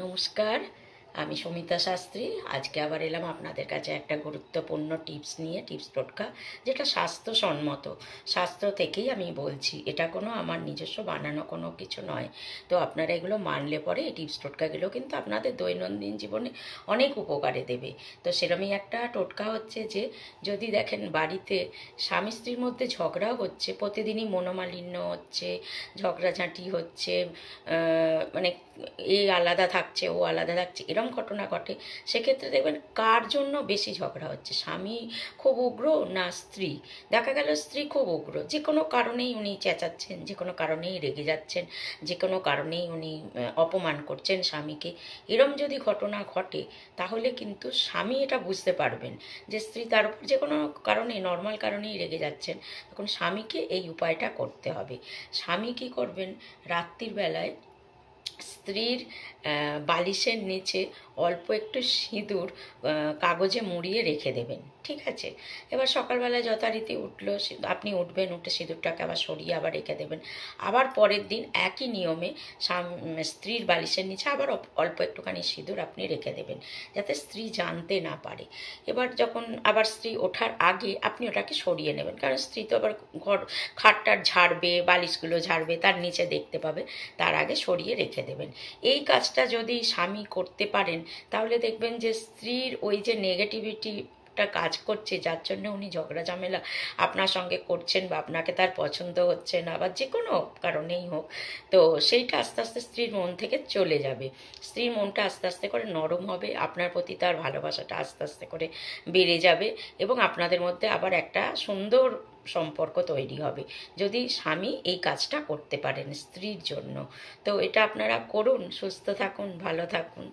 নমস্কার, আমি সমিতা শাস্ত্রী। আজকে আবার এলাম আপনাদের কাছে একটা গুরুত্বপূর্ণ টিপস নিয়ে, টিপস টোটকা, যেটা স্বাস্থ্যসম্মত। শাস্ত্র থেকেই আমি বলছি, এটা কোনো আমার নিজস্ব বানানো কোনো কিছু নয়। তো আপনারা এগুলো মানলে পরে এই টিপস টোটকাগুলো কিন্তু আপনাদের দৈনন্দিন জীবনে অনেক উপকারে দেবে। তো সেরকমই একটা টোটকা হচ্ছে যে, যদি দেখেন বাড়িতে স্বামী স্ত্রীর মধ্যে ঝগড়াও হচ্ছে, প্রতিদিনই মনোমালিন্য হচ্ছে, ঝগড়াঝাঁটি হচ্ছে, মানে এ আলাদা থাকছে, ও আলাদা থাকছে, এরম ঘটনা ঘটে, সেক্ষেত্রে দেখবেন কার জন্য বেশি ঝগড়া হচ্ছে, স্বামী খুব উগ্র না স্ত্রী। দেখা গেল স্ত্রী খুব উগ্র, যে কোনো কারণেই উনি চেঁচাচ্ছেন, যে কোনো কারণেই রেগে যাচ্ছেন, যে কোনো কারণেই উনি অপমান করছেন স্বামীকে। এরম যদি ঘটনা ঘটে, তাহলে কিন্তু স্বামী এটা বুঝতে পারবেন যে স্ত্রী তার উপর যে কোনো কারণে, নর্মাল কারণেই রেগে যাচ্ছেন। তখন স্বামীকে এই উপায়টা করতে হবে। স্বামী কী করবেন, রাত্রির বেলায় স্ত্রীর বালিশের নিচে অল্প একটু সিঁদুর কাগজে মুড়িয়ে রেখে দেবেন, ঠিক আছে? এবার সকালবেলায় যথারীতি উঠলো, আপনি উঠবেন, উঠে সিঁদুরটাকে আবার সরিয়ে আবার রেখে দেবেন। আবার পরের দিন একই নিয়মে স্ত্রীর বালিশের নিচে আবার অল্প একটুখানি সিঁদুর আপনি রেখে দেবেন, যাতে স্ত্রী জানতে না পারে। এবার যখন আবার স্ত্রী ওঠার আগে আপনি ওটাকে সরিয়ে নেবেন, কারণ স্ত্রী তো আবার ঘর খাটটার ঝাড়বে, বালিশগুলো ঝাড়বে, তার নিচে দেখতে পাবে, তার আগে সরিয়ে রেখে দেবেন। এই কাজটা যদি স্বামী করতে পারেন, তাহলে দেখবেন যে স্ত্রীর ওই যে নেগেটিভিটিটা কাজ করছে, যার জন্য উনি ঝগড়া ঝামেলা আপনার সঙ্গে করছেন, বা আপনাকে তার পছন্দ হচ্ছে না, বা যে কোনো কারণেই হোক, তো সেইটা আস্তে আস্তে স্ত্রীর মন থেকে চলে যাবে। স্ত্রীর মনটা আস্তে আস্তে করে নরম হবে, আপনার প্রতি তার ভালোবাসাটা আস্তে আস্তে করে বেড়ে যাবে, এবং আপনাদের মধ্যে আবার একটা সুন্দর সম্পর্ক তৈরি হবে, যদি স্বামী এই কাজটা করতে পারেন স্ত্রীর জন্য। তো এটা আপনারা করুন, সুস্থ থাকুন, ভালো থাকুন।